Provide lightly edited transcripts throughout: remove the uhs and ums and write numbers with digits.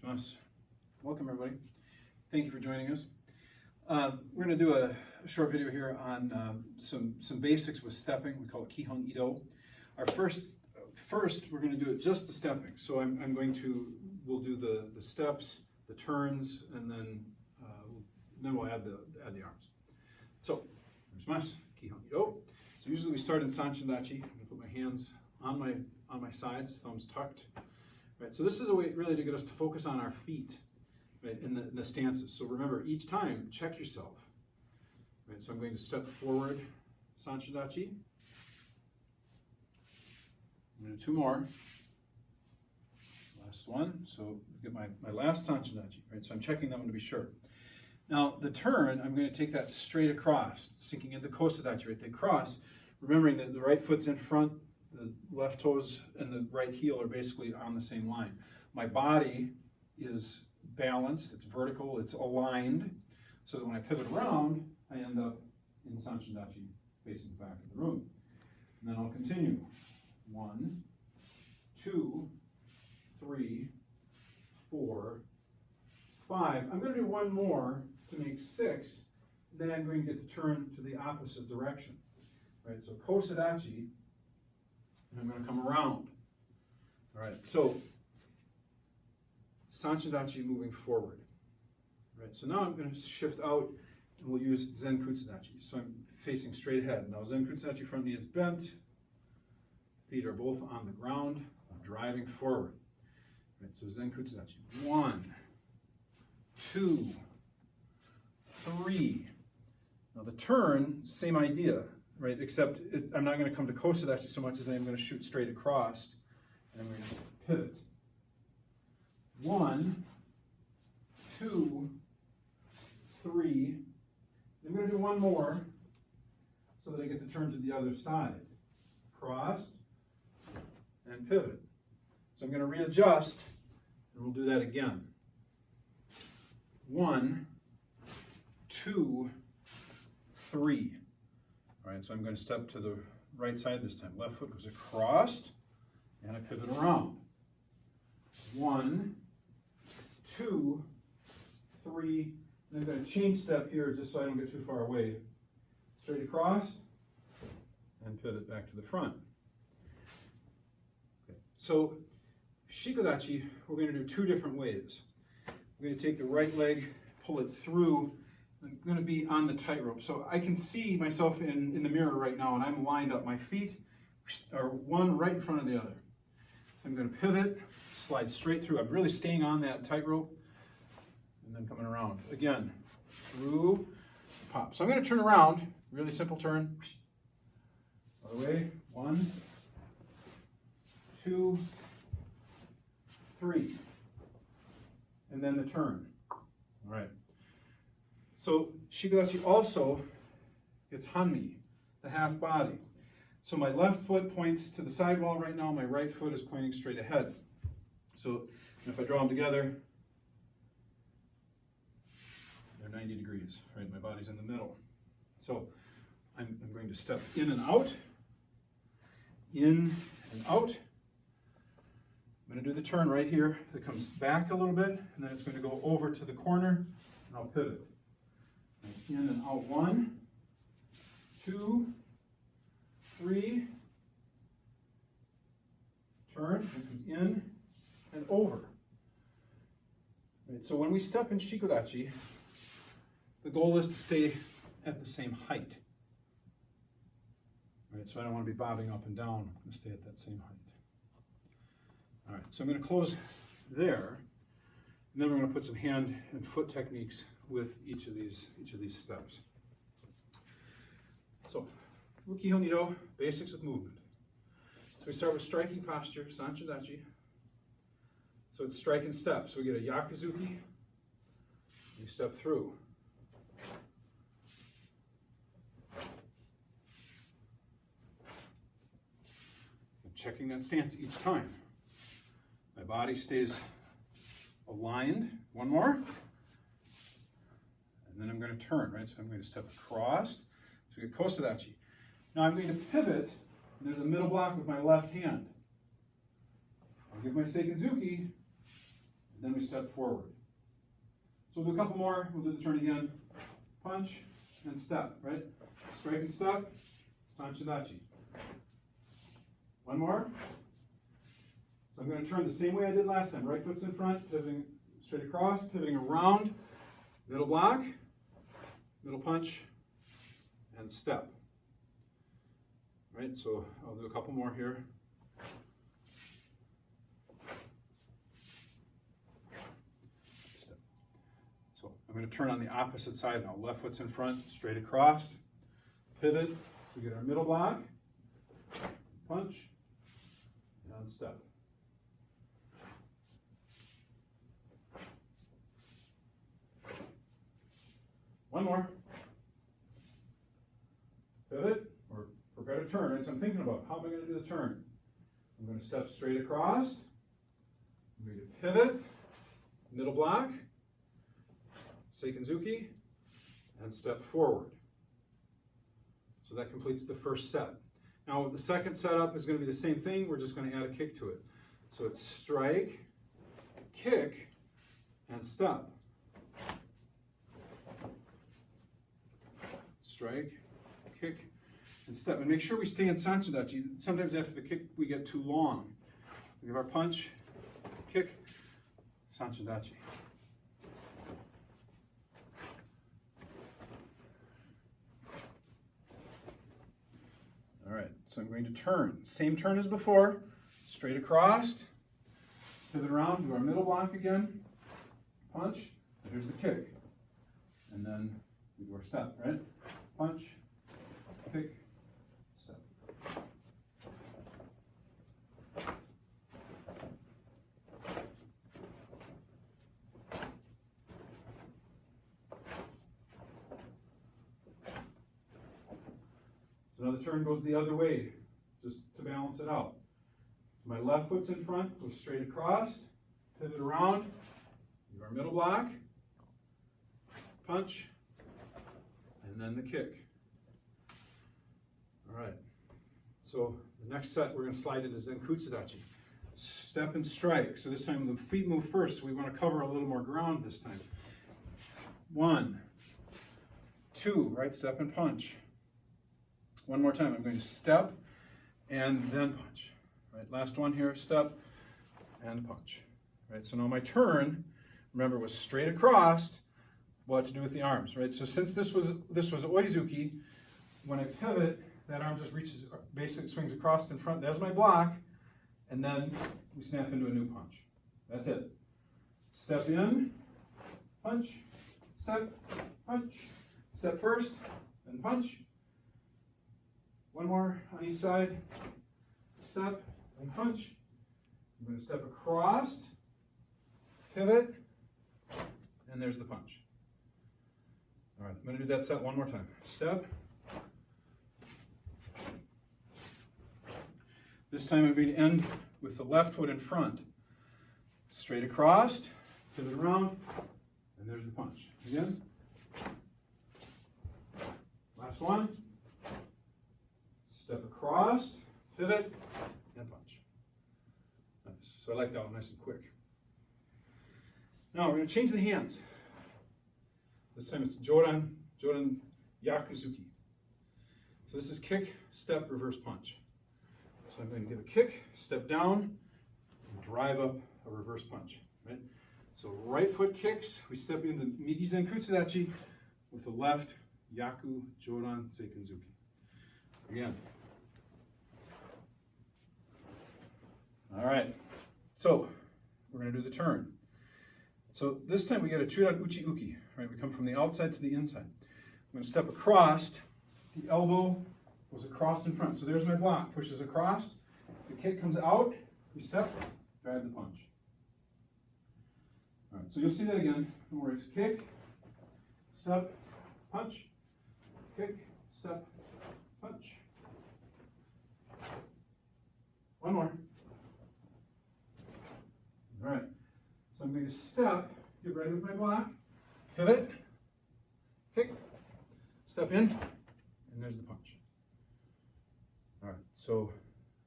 Welcome everybody. Thank you for joining us. We're going to do a short video here on some basics with stepping. We call it kihion ido. Our first we're going to do it just the stepping. So we'll do the steps, the turns, and then we'll add the arms. So there's kihion ido. So usually we start in Sanchin Dachi. I'm going to put my hands on my sides, thumbs tucked. Right, so this is a way really to get us to focus on our feet, right, in the stances. So remember, each time, check yourself. Right, so I'm going to step forward, Sanchin Dachi. I'm going to do two more. Last one. So get my last Sanchin Dachi. Right, so I'm checking that one to be sure. Now the turn, I'm going to take that straight across, sinking into Kosadachi. Right, they cross, remembering that the right foot's in front. The left toes and the right heel are basically on the same line. My body is balanced, it's vertical, it's aligned, so that when I pivot around, I end up in Sanchin Dachi, facing the back of the room. And then I'll continue. 1, 2, 3, 4, 5. I'm going to do one more to make 6, then I'm going to get to turn to the opposite direction. Right, so Kosadachi, and I'm going to come around. All right, so Sanchin Dachi moving forward. All right, so now I'm going to shift out and we'll use Zenkutsu Dachi. So I'm facing straight ahead. Now Zenkutsu Dachi, front knee is bent, feet are both on the ground, I'm driving forward. All right, so Zenkutsu Dachi. 1, 2, 3. Now the turn, same idea. Right, except I'm not going to come to Kosadachi so much as I am going to shoot straight across, and I'm going to pivot. 1, 2, 3. I'm going to do one more so that I get the turn to the other side. Cross and pivot. So I'm going to readjust, and we'll do that again. 1, 2, 3. All right, so I'm going to step to the right side this time. Left foot goes across, and I pivot around. 1, 2, 3. And I'm going to change step here just so I don't get too far away. Straight across, and pivot back to the front. Okay. So Shikodachi, we're going to do two different ways. We're going to take the right leg, pull it through. I'm going to be on the tightrope. So I can see myself in the mirror right now, and I'm lined up. My feet are one right in front of the other. I'm going to pivot, slide straight through. I'm really staying on that tightrope, and then coming around. Again, through, pop. So I'm going to turn around. Really simple turn. Other way. 1, 2, 3. And then the turn. All right. So Shikodachi also gets hanmi, the half body. So my left foot points to the sidewall right now, my right foot is pointing straight ahead. So if I draw them together, they're 90 degrees, right? My body's in the middle. So I'm going to step in and out, in and out. I'm going to do the turn right here. It comes back a little bit, and then it's going to go over to the corner, and I'll pivot. In and out. 1, 2, 3. Turn, and comes in and over. Right, so when we step in Shikodachi, the goal is to stay at the same height. Right, so I don't want to be bobbing up and down. I'm going to stay at that same height. All right, so I'm going to close there, and then we're going to put some hand and foot techniques with each of these steps. So, kihion ido, basics with movement. So we start with striking posture, Sanchin Dachi. So it's strike and step. So we get a yakuzuki, you step through. I'm checking that stance each time. My body stays aligned. One more. And then I'm going to turn, right? So I'm going to step across. So we get Kosadachi. Now I'm going to pivot. And there's a middle block with my left hand. I'll give my Seikenzuki. and then we step forward. So we'll do a couple more, we'll do the turn again. Punch and step, right? Strike and step, Sanchin Dachi. One more. So I'm going to turn the same way I did last time. Right foot's in front, pivoting straight across, pivoting around, middle block, middle punch, and step. Right, so I'll do a couple more here. Step. So I'm going to turn on the opposite side now. Left foot's in front, straight across, pivot. So we get our middle block, punch, and step. One more. Pivot, or forget a turn, right? So I'm thinking about, how am I going to do the turn? I'm going to step straight across. I'm going to pivot, middle block, Seikenzuki, and step forward. So that completes the first set. Now the second setup is going to be the same thing, we're just going to add a kick to it. So it's strike, kick, and step. Strike, kick, and step. And make sure we stay in Sanchin Dachi. Sometimes after the kick we get too long. We give our punch, kick, Sanchin Dachi. All right, so I'm going to turn. Same turn as before. Straight across, pivot around, do our middle block again, punch, and here's the kick. And then we do our step, right? Punch, kick, step. So now the turn goes the other way, just to balance it out. My left foot's in front, goes straight across, pivot around, do our middle block, punch, and then the kick. All right, so the next set we're going to slide into Zenkutsu Dachi. Step and strike. So this time the feet move first, so we want to cover a little more ground this time. 1, 2, right step and punch. One more time, I'm going to step and then punch. Right, last one here, step and punch. Right, so now my turn, remember, was straight across. What to do with the arms, right? So since this was Oizuki, when I pivot, that arm just reaches, basically swings across in front. There's my block, and then we snap into a new punch. That's it. Step in, punch, step, punch. Step first, then punch. One more on each side. Step and punch. I'm going to step across, pivot, and there's the punch. All right, I'm going to do that set one more time. Step. This time I'm going to end with the left foot in front. Straight across, pivot around, and there's the punch. Again. Last one. Step across, pivot, and punch. Nice. So I like that one, nice and quick. Now we're going to change the hands. This time it's Joran Yakuzuki. So this is kick, step, reverse punch. So I'm going to give a kick, step down, and drive up a reverse punch. Right? So right foot kicks, we step into Migi Zenkutsu Dachi with the left Yaku Joran Seikenzuki. Again. All right, so we're going to do the turn. So this time we get a Churan Uchi Uki, right? We come from the outside to the inside. I'm going to step across, the elbow goes across in front. So there's my block, pushes across, the kick comes out, we step, drive the punch. All right, so you'll see that again. Don't worry, it's kick, step, punch, kick, step, punch. One more. All right, so I'm going to step, get ready with my block, pivot, kick, step in, and there's the punch. All right, so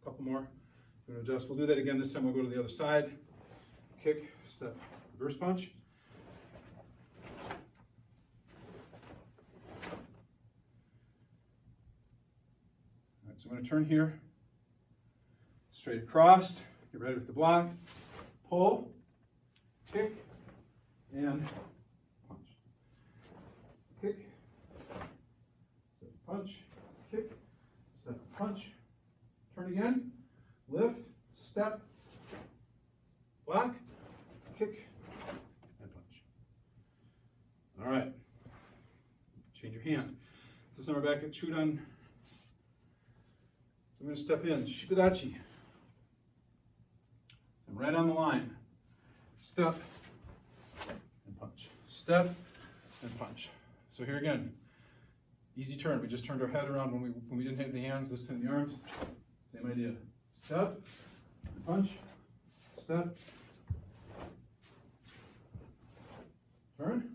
a couple more. I'm going to adjust. We'll do that again. This time we'll go to the other side. kick, step, reverse punch. All right, so I'm going to turn here, straight across, get ready with the block, pull, kick, and punch. Kick, step, punch, kick, step, punch, turn again, lift, step, block, kick, and punch. All right, change your hand. This time we're back at Chudan. So I'm going to step in, Shikudachi, and right on the line, step, and punch, step, and punch. So here again, easy turn. We just turned our head around when we didn't hit the hands, this time the arms. Same idea. Step, and punch, step, turn,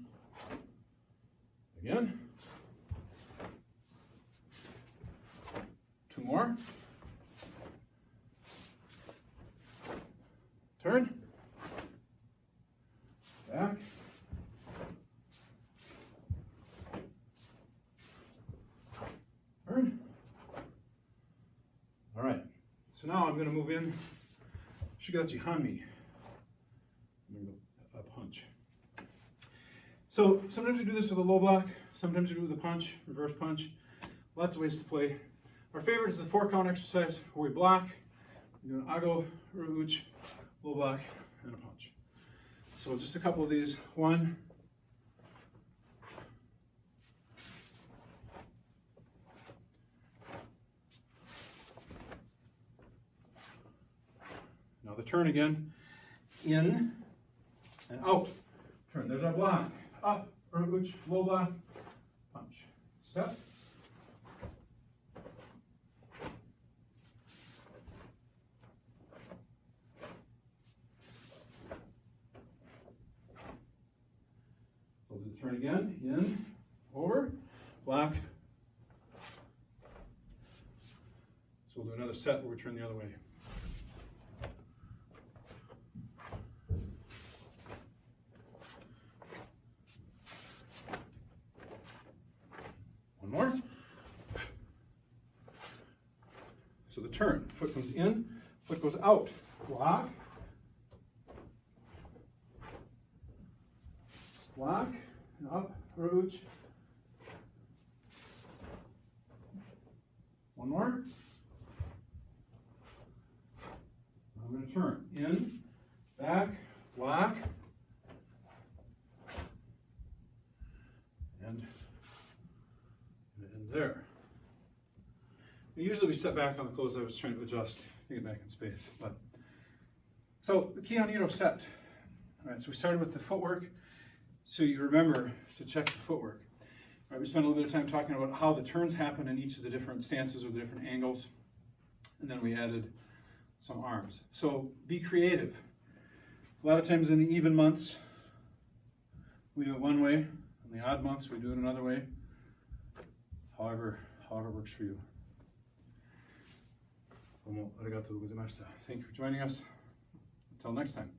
again, two more, turn, back, turn. All right, so now I'm going to move in Shigachi Hanmi. A punch. So sometimes you do this with a low block, sometimes you do it with a punch, reverse punch. Lots of ways to play. Our favorite is the 4-count exercise where we block, we do an ago, or uch, low block, and a punch. So just a couple of these. 1, now the turn again, in and out. Turn, there's our block. Up, uch, low block, punch. Step. We'll do the turn again, in, over, block. So we'll do another set where we turn the other way. More. So the turn, foot comes in, foot goes out, block, block, and up, rouge. One more. I'm going to turn in, back, block, and there. Usually we step back on the close. I was trying to adjust to get back in space. But so the kihion set. All right, so we started with the footwork. So you remember to check the footwork. All right, we spent a little bit of time talking about how the turns happen in each of the different stances or the different angles. And then we added some arms. So be creative. A lot of times in the even months, we do it one way. In the odd months, we do it another way. However works for you. Thank you for joining us. Until next time.